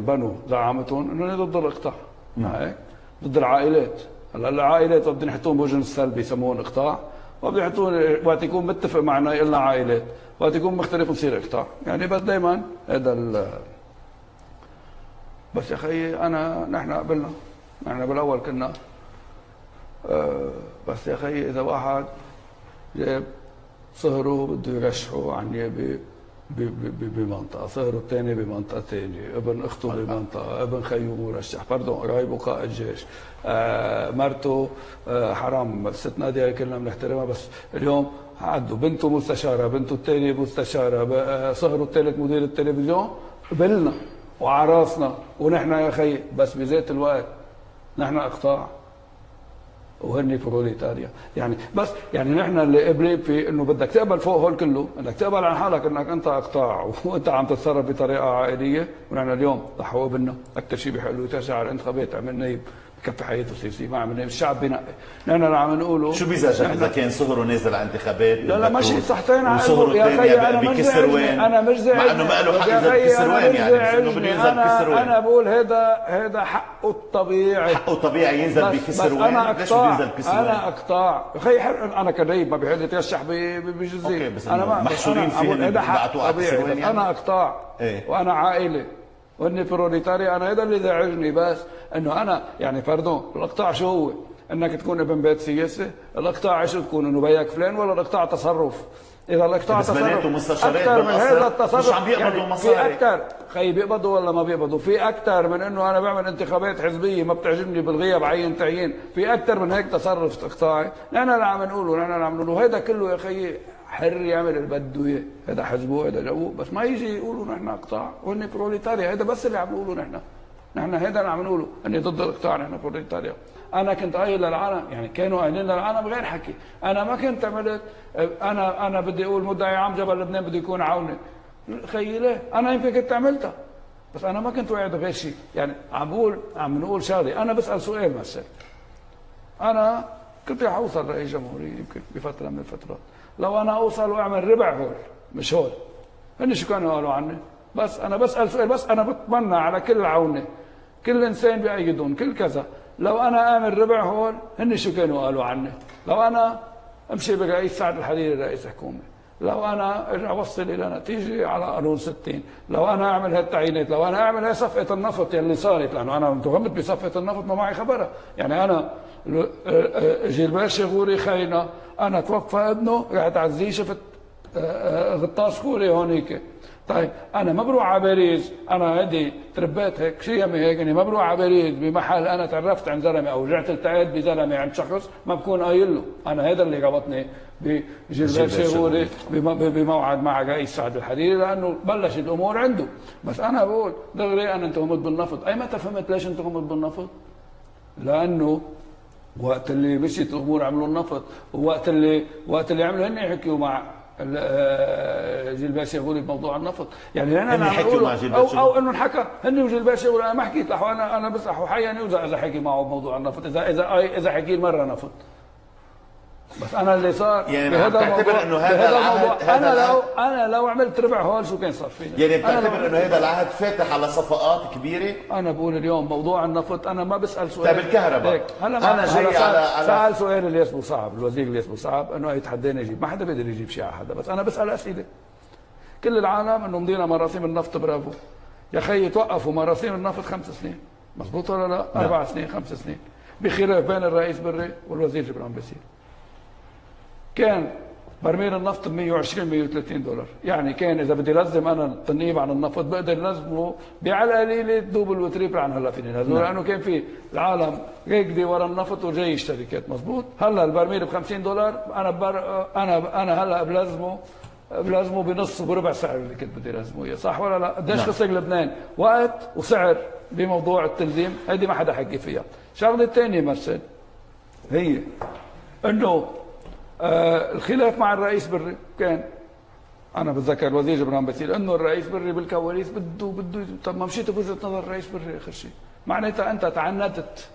بنوا زعامتهم انه ضد الاقطاع. هيك ضد العائلات. هلا العائلات وقت بدنا نحطوهم بوجه السلبي يسموهم اقطاع، وقت بدنا نحطوهم وقت يكون متفق معنا يقول لنا عائلات، وقت يكون مختلف نصير اقطاع. يعني بس دائما هذا بس يا اخي نحن قبلنا، نحن بالاول كنا بس يا اخي اذا واحد جاب صهره بده يرشحه عن نيابه بمنطقه، صهره الثاني بمنطقه ثانيه، ابن اخته بمنطقه، ابن خيه مرشح، قرايبه قائد جيش، مرته حرام، الست ناديه كلنا بنحترمها، بس اليوم عدوا بنته مستشاره، بنته الثانيه مستشاره، صهره الثالث مدير التلفزيون، قبلنا وعراسنا ونحن يا اخي، بس بذات الوقت نحن اقطاع وهن بروليتاريا. يعني بس يعني نحن اللي قبلين في انه بدك تقبل فوق هول كله، بدك تقبل عن حالك انك انت اقطاع وانت عم تتصرف بطريقه عائليه، ونحن اليوم ضحوا ابننا اكثر شيء بيحق له يترشح على الانتخابات، عمل نايب بكفي حياته سياسيه، ما عمل نايب، الشعب بينقي. نحن اللي عم نقوله شو بيزعجك اذا كان صهره نازل على انتخابات؟ لا ماشي صحتين على وصهره يا اخي انا بكسر وين؟ انا مش زعلان، مع انه ما له حق اذا بكسر وين، يعني بس انه بده ينزل بكسر وين. انا بقول هذا حقه الطبيعي، حقه طبيعي ينزل بكسر وين. ليش بده ينزل بكسر وين؟ انا اقطاع يا اخي، انا كنايب ما بيحق يترشح بجزيره. اوكي بس انا محشورين فيه هذا حق طبيعي، بس انا اقطاع وانا عائله واني بروليتاري. انا هذا اللي يزعجني، بس انه انا يعني باردون، الاقطاع شو هو؟ انك تكون ابن بيت سياسي؟ الاقطاع شو تكون؟ انه بيك فلان؟ ولا الاقطاع تصرف؟ اذا الاقطاع تصرف اكثر من هذا التصرف، مش عم بيقبضوا يعني مصاري. في اكثر خي بيقبضوا ولا ما بيقبضوا، في اكثر من انه انا بعمل انتخابات حزبيه ما بتعجبني بالغياب عين تعيين، في اكثر من هيك تصرف اقطاعي. نحن اللي عم نقوله هذا كله يا خيي حر يعمل اللي بده اياه، هذا حزبه هذا جوه، بس ما يجي يقولوا نحن اقطاع وهن بروليتاريا. هذا بس اللي عم نقوله نحن هذا اللي عم نقوله، اني ضد الاقطاع، نحن بروليتاريا. انا كنت قايل للعالم، يعني كانوا قايلين للعالم غير حكي، انا ما كنت عملت انا بدي اقول مدعي عام جبل لبنان بده يكون عوني. خيي ليه؟ انا يمكن كنت عملتها، بس انا ما كنت واعد غير شيء. يعني عم نقول شغله، انا بسال سؤال مثلا، انا كنت رح اوصل رئيس جمهوريه يمكن بفتره من الفترات، لو انا اوصل واعمل ربع هول مش هول، هن شو كانوا قالوا عني؟ بس انا بسال سؤال، بس انا بتمنى على كل عونه، كل انسان بأيدهم، كل كذا، لو انا اعمل ربع هول هن شو كانوا قالوا عني؟ لو انا امشي برئيس سعد الحريري رئيس حكومه، لو انا ارجع اوصل الى نتيجه على قانون 60، لو انا اعمل هالتعيينات، لو انا اعمل هاي صفقه النفط يلي صارت، لانه انا متغمد بصفقه النفط ما معي خبرها، يعني انا جيلبير شغوري خاينه، انا توفى ابنه رحت عزيه شفت غطاس كوري هونيك. طيب انا ما بروح على باريس، انا هيدي تربيت هيك شيمي هيك، اني ما بروح على باريس بمحل انا تعرفت عند زلمه او رجعت التقيت بزلمه عند شخص ما بكون قايل له، انا هذا اللي ربطني بجيلبير شغوري بموعد مع رئيس سعد الحريري، لانه بلشت الامور عنده. بس انا بقول دغري انا انتهمت بالنفط. اي متى فهمت ليش انتهمت بالنفط؟ لانه وقت اللي مشيت الامور عملوا النفط، ووقت اللي عملوا هن يحكوا مع جيلبير شغوري بموضوع النفط. يعني انا عم اقول او انه انحكى هن وجيلبير شغوري، انا ما حكيت له، انا بس حياني اذا حكي معه بموضوع النفط، اذا حكي مره نفط. بس انا اللي صار يعني بهذا الموضوع انه هذا العهد انا لو عملت ربع هول شو كان صار فينا؟ يعني بتعتبر انه هذا العهد فاتح على صفقات كبيره؟ انا بقول اليوم موضوع النفط انا ما بسال سؤال. طيب الكهرباء هلا انا جاي على سال سؤال اللي اسمه صعب، الوزير اللي اسمه صعب انه يتحداني يجيب، ما حدا بيقدر يجيب شيء على حدا، بس انا بسال اسئله. كل العالم انه مضينا مراسيم النفط، برافو يا خيي، توقفوا مراسيم النفط 5 سنين، مضبوط ولا لا؟ 4 سنين 5 سنين، بخلاف بين الرئيس بري والوزير جبران باسيل. كان برميل النفط ب 120 130 دولار، يعني كان اذا بدي لزم انا التنقيب عن النفط بقدر لزمه على القليله دوب الوتريبل عن هلا فيني نزله، لانه كان في العالم راكده ورا النفط وجاي الشركات، مضبوط. هلا البرميل ب 50 دولار، انا هلا بلزمه بنص بربع سعر اللي كنت بدي لازمه اياه، صح ولا لا؟ قديش خسر لبنان وقت وسعر بموضوع التلزيم، هيدي ما حدا حكي فيها. الشغله الثانيه مثلا هي انه الخلاف مع الرئيس بري كان، انا بتذكر الوزير جبران باسيل انه الرئيس بري بالكواليس بده طب ما مشيت بوجهه نظر الرئيس بري اخر شيء، معناتها انت تعنتت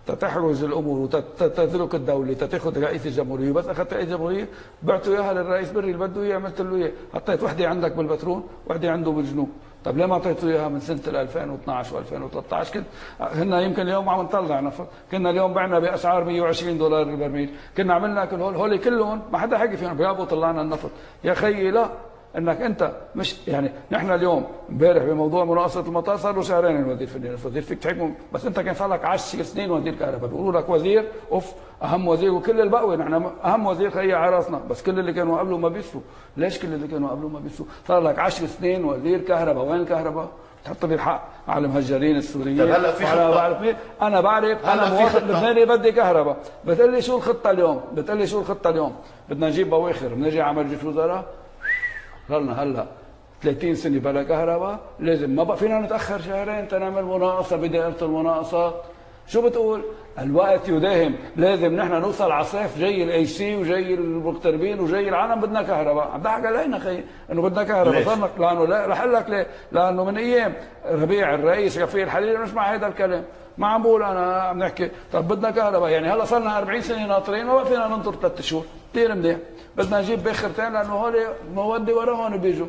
تتحرز الامور وتترك الدوله تاخذ رئيس الجمهوريه، بس اخذت رئيس الجمهوريه بعته اياها للرئيس بري اللي بده اياه، عملت له اياه، حطيت وحده عندك بالبترول وحده عنده بالجنوب. طب ليه ما اعطيته اياها من سنه 2012 و2013؟ كنت هن يمكن اليوم عم نطلع نفط، كنا اليوم بعنا باسعار $120 البرميل، كنا عملنا كل هول كلهم ما حدا حكي فيهم، بيابوا طلعنا النفط. يا خيي لا، انك انت مش يعني نحن اليوم امبارح بموضوع مناقصه المطار صار له شهرين الوزير في الوزير فيك تحكم، بس انت كان صار لك 10 سنين وزير كهرباء، بيقولوا لك وزير اوف اهم وزير، وكل البقوه نحن اهم وزير خيي على راسنا، بس كل اللي كانوا قبله ما بيسوا. ليش كل اللي كانوا قبله ما بيسوا؟ صار لك 10 سنين وزير كهرباء، وين الكهرباء؟ تحط لي الحق على المهجرين السوريين. طيب هلا في خطه، بعرف مين؟ انا بعرف، انا مواطن لبناني بدي كهرباء، بتقول لي شو الخطه اليوم؟ بتقول لي شو الخطه اليوم؟ بدنا نجيب بواخر، بنجي على مجلس وزراء صرنا هلا 30 سنه بلا كهرباء، لازم ما بقى فينا نتاخر شهرين تنعمل مناقصه بدائره المناقصات. شو بتقول؟ الوقت يداهم، لازم نحن نوصل على صيف جاي الاي سي وجاي المغتربين وجاي العالم بدنا كهرباء، عم ضحك علينا خيي انه بدنا كهرباء، صرنا لانه لا رح اقول لك ليه؟ لانه من ايام ربيع الرئيس رفيق الحريري نسمع هذا الكلام، ما عم بقول انا عم نحكي، طب بدنا كهرباء، يعني هلا صرنا 40 سنه ناطرين ما بقى فينا ننطر 3 شهور، كثير منيح، بدنا نجيب باخرتين لانه هول مودي وراهم بيجوا.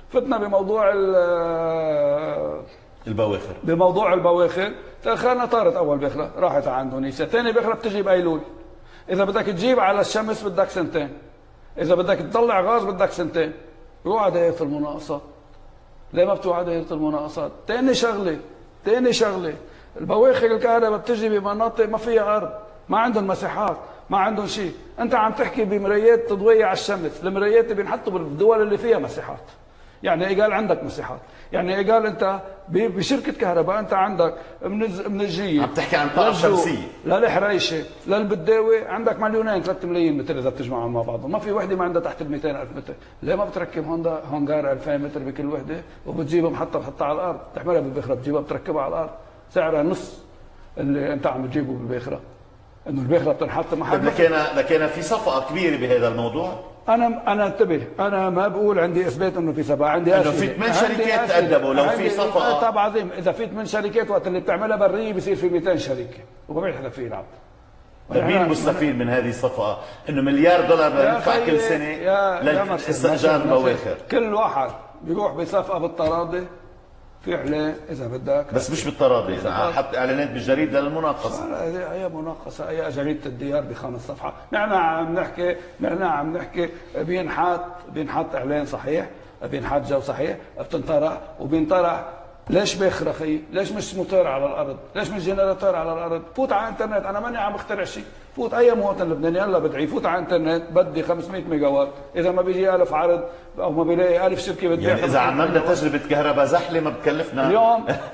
فتنا بموضوع البواخر، بموضوع البواخر، تاخرنا، طارت اول باخره راحت على اندونيسيا، ثاني باخره بتجي بايلول. اذا بدك تجيب على الشمس بدك سنتين، اذا بدك تطلع غاز بدك سنتين. بوعد دائره المناقصات. ليه ما بتوعد دائره المناقصات؟ ثاني شغله البواخر الكهرباء بتجي بمناطق ما فيها ارض، ما عندهم مساحات، ما عندهم شيء. انت عم تحكي بمرايات تضويه على الشمس، المرايات بينحطوا بالدول اللي فيها مساحات. يعني قال عندك مساحات، يعني قال انت بشركه كهرباء انت عندك من الجيه، عم تحكي عن طاقه شمسيه، للحريشه، للبداوي، عندك 2 3 ملايين متر اذا بتجمعهم مع بعضهم، ما في وحده ما عندها تحت ال 200,000 متر. ليه ما بتركب هونجار 2000 متر بكل وحده وبتجيبها محطه بتحطها على الارض، بتحملها بالباخره بتجيبها بتركبها على الارض، سعرها نص اللي انت عم تجيبه بالباخره، انه الباخره بتنحط محل. لكن في صفقه كبيره بهذا الموضوع. انا انتبه، انا ما بقول عندي اثبات انه في سبعه، عندي انه في 8 شركات تقدموا، لو في صفقه طب عظيم، اذا في 8 شركات وقت اللي بتعملها بريه بصير في 200 شركه وما بيحدا فيه يلعب. مين مستفيد من هذه الصفقه؟ انه $1 مليار بدنا ندفع كل سنه لاستئجار البواخر. كل واحد بيروح بصفقه بالتراضي، في اعلان اذا بدك، بس مش بالتراضي، حط اعلانات بالجريده للمناقصه. هي مناقصه، هي جريده الديار ب5 صفحات، نحن عم نحكي بينحط اعلان صحيح، بينحط جو صحيح، بتنطرح وبينطرح. ليش باخر اخي؟ ليش مش موتور على الارض؟ ليش مش جنراتور على الارض؟ فوت على الانترنت، انا ماني عم اخترع شيء، فوت اي مواطن لبناني هلا بدعي يفوت على الانترنت بدي 500 ميجا وات، اذا ما بيجي 1000 عرض او ما بيلاقي 1000 شركه بتبيع. يعني اذا عملنا تجربه كهرباء زحله ما بكلفنا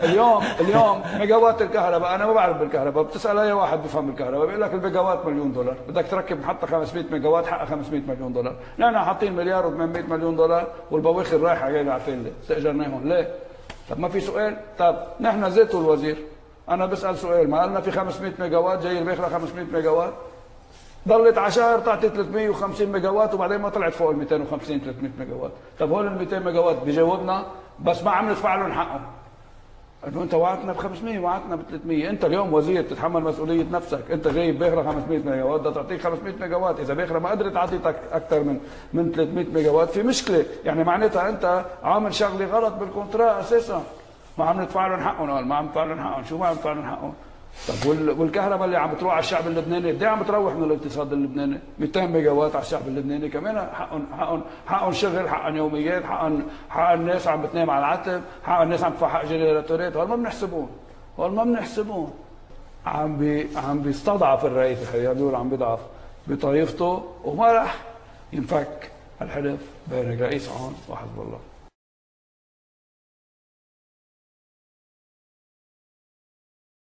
اليوم ميجا وات الكهرباء، انا ما بعرف بالكهرباء، بتسال اي واحد بفهم بالكهرباء بيقول لك الميجا وات $1 مليون، بدك تركب محطه 500 ميجا وات حقها $500 مليون، نحن حاطين $1 مليار و800 مليون والبواخر رايحه جايه عارفين ليه؟ استاجرناهم ليه؟ طب ما في سؤال؟ طب نحن ذاته الوزير، انا بسال سؤال، ما قالنا في 500 ميجا وات جاي الباخره 500 ميجا وات؟ ضلت على شهر تعطي 350 ميجا وات وبعدين ما طلعت فوق ال 250 300 ميجا وات، طب هول ال 200 ميجا وات بجاوبنا بس ما عم ندفع لهم حقهم. انه انت وعدتنا ب 500 وعدتنا ب 300، انت اليوم وزير تتحمل مسؤوليه نفسك، انت جايب باخره 500 ميجا وات بدها تعطيك 500 ميجا وات، اذا باخره ما قدرت تعطيك اكثر من 300 ميجا وات في مشكله، يعني معناتها انت عامل شغله غلط بالكونترا اساسا، ما عم ندفع لهم حقهم، ما عم ندفع لهم حقهم، شو ما عم ندفع لهم حقهم؟ طب والكهرباء اللي عم بتروح على الشعب اللبناني قد ايه عم بتروح من الاقتصاد اللبناني؟ 200 ميجا وات على الشعب اللبناني كمان حقهم شغل، حقهم يوميات، حق الناس عم بتنام على العتب، حق الناس عم تدفع حق جنراتورات، هول ما بنحسبون، عم بيستضعف الرئيس الحقيقة، بيقول عم بيضعف بطائفته وما راح ينفك الحلف بين الرئيس عون وحزب الله.